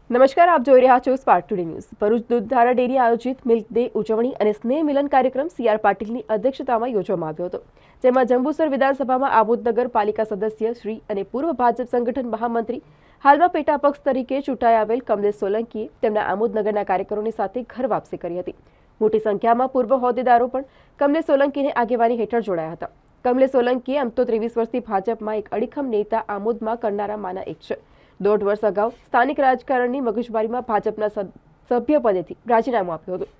નમસ્કાર, આપ જોઈ રહ્યા છો spark today news. Bharuch Dudhdhara dairy આયોજિત મિલ્ક ડે ઉજવણી અને સ્નેહ મિલન કાર્યક્રમ CR પાટીલની અધ્યક્ષતામાં યોજવામાં આવ્યો હતો, જેમાં જંબુસર વિધાનસભામાં આમોદ નગરપાલિકા સદસ્ય શ્રી અને પૂર્વ ભાજપ સંગઠન મહામંત્રી, હાલમાં પેટા પક્ષ તરીકે ચૂંટાઈ આવેલ કમલેશ સોલંકીએ તેમના આમોદ નગરના કાર્યકરોની સાથે ઘર વાપસી કરી હતી। મોટી સંખ્યામાં પૂર્વ હોદ્દેદારો પણ કમલેશ સોલંકીની આગેવાની હેઠળ જોડાયા હતા। કમલેશ સોલંકી આમ તો 23 વર્ષથી ભાજપમાં એક અડીખમ નેતા આમોદમાં કરનારામાંના એક છે। 1.5 વર્ષ અગાઉ સ્થાનિક રાજકારણની મગજમારીમાં ભાજપના સભ્યપદેથી રાજીનામું આપ્યું હતું।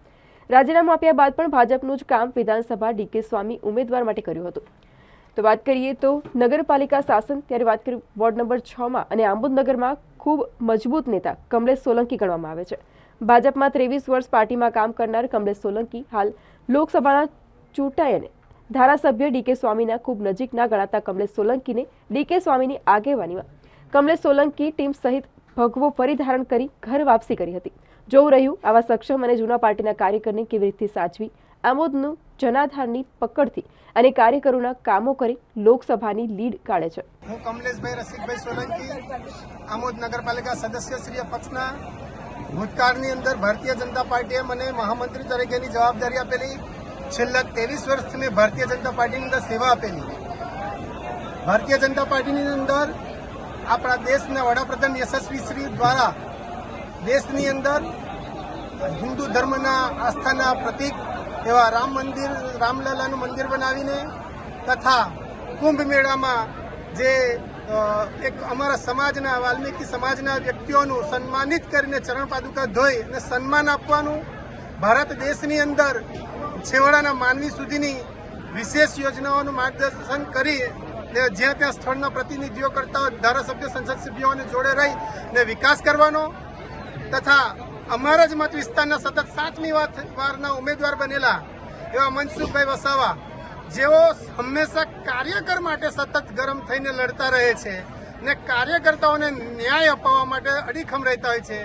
રાજીનામું આપ્યા બાદ પણ ભાજપનું જ કામ વિધાનસભા DK સ્વામી ઉમેદવાર માટે કર્યું હતું। તો વાત કરીએ તો નગરપાલિકા શાસન, ત્યારે વાત કરીએ વોર્ડ નંબર 6માં અને આમોદ નગરમાં ખૂબ મજબૂત નેતા કમલેશ સોલંકી ગણવામાં આવે છે। ભાજપમાં 23 વર્ષ પાર્ટીમાં કામ કરનાર કમલેશ સોલંકી હાલ લોકસભાના ચૂંટાઈને ધારાસભ્ય DK સ્વામીના ખૂબ નજીકના ગણાતા કમલેશ સોલંકીને DK સ્વામીની આગેવાનીમાં કમલેશ સોલંકી ટીમ સહિત ભગવો પરિધારણ કરી ઘર વાપસી કરી હતી। જોવું રહ્યું આવા સક્ષમ અને જૂના પાર્ટીના કાર્યકરને કેવી રીતે સાચવી આમોદનું જનાધારની પકડથી અને કાર્યકરોના કામો કરી લોકસભાની લીડ કાઢે છે। હું કમલેશભાઈ રસિકભાઈ સોલંકી આમોદ નગરપાલિકા સદસ્ય શ્રી પક્ષના ભૂતકાળની અંદર ભારતીય જનતા પાર્ટીએ મને મહામંત્રી તરીકેની જવાબદારી આપેલી। છેલ્લા 23 વર્ષથી મેં ભારતીય જનતા પાર્ટીની અંદર સેવા આપેલી। ભારતીય જનતા પાર્ટીની અંદર આપણા દેશના વડાપ્રધાન યશસ્વી શ્રી દ્વારા દેશની અંદર હિન્દુ ધર્મના આસ્થાના પ્રતીક એવા રામલલાનું મંદિર બનાવીને તથા કુંભ મેળામાં જે એક અમારા સમાજના વાલ્મીકી સમાજના વ્યક્તિઓનું સન્માનિત કરીને ચરણ પાદુકા ધોઈ અને સન્માન આપવાનું, ભારત દેશની અંદર છેવાડાના માનવી સુધીની વિશેષ યોજનાઓનું માર્ગદર્શન કરી જ્યાં ત્યાં સ્થળના પ્રતિનિધિઓ કરતા ધારાસભ્ય, સંસદ સભ્યોને જોડે રહી ને વિકાસ કરવાનો તથા અમારા જ મત વિસ્તારના સતત 7મી વારના ઉમેદવાર બનેલા એવા મનસુખભાઈ વસાવા, જેઓ હંમેશા કાર્યકર માટે સતત ગરમ થઈને લડતા રહે છે ને કાર્યકર્તાઓને ન્યાય અપાવવા માટે અડીખમ રહેતા હોય છે,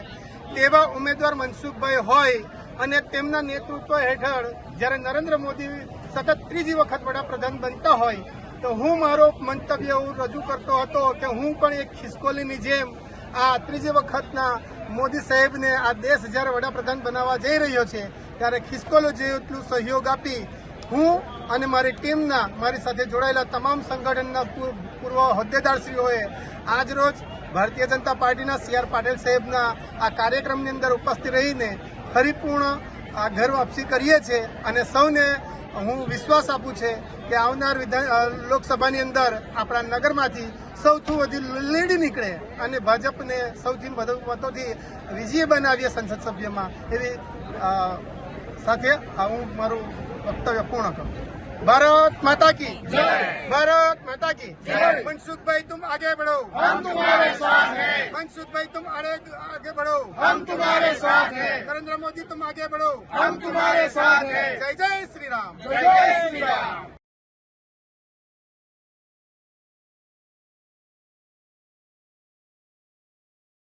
તેવા ઉમેદવાર મનસુખભાઈ હોય અને તેમના નેતૃત્વ હેઠળ જ્યારે નરેન્દ્ર મોદી સતત 3જી વખત વડાપ્રધાન બનતા હોય તો હું મારો મંતવ્ય રજૂ કરતો હતો કે હું પણ એક ખિસકોલીની જેમ આ 3જી વખતના મોદી સાહેબને આ દેશ જ્યારે વડાપ્રધાન બનાવવા જઈ રહ્યો છે ત્યારે ખિસકોલો જેટલું સહયોગ આપી હું અને મારી ટીમના મારી સાથે જોડાયેલા તમામ સંગઠનના પૂર્વ હોદ્દેદારશ્રીઓએ આજરોજ ભારતીય જનતા પાર્ટીના CR પાટીલ સાહેબના આ કાર્યક્રમની અંદર ઉપસ્થિત રહીને પરિપૂર્ણ આ ઘર વાપસી કરીએ છીએ અને સૌને હું વિશ્વાસ આપું છે કે આવનાર લોકસભાની અંદર આપણા નગરમાંથી સૌથી વધુ લીડ નીકળે અને ભાજપને સૌથી વધુ મતોથી વિજય બનાવીએ સંસદ સભ્યમાં, એવી સાથે હું મારું વક્તવ્ય પૂર્ણ કરું। भारत माता की जय, भारत माता की जय। मनसुख भाई तुम आगे बढ़ो, हम तुम्हारे साथ हैं। मनसुख भाई तुम आगे बढ़ो, हम तुम्हारे साथ हैं। नरेंद्र मोदी तुम आगे बढ़ो, हम तुम्हारे साथ हैं। जय जय श्री राम, जय जय श्री राम।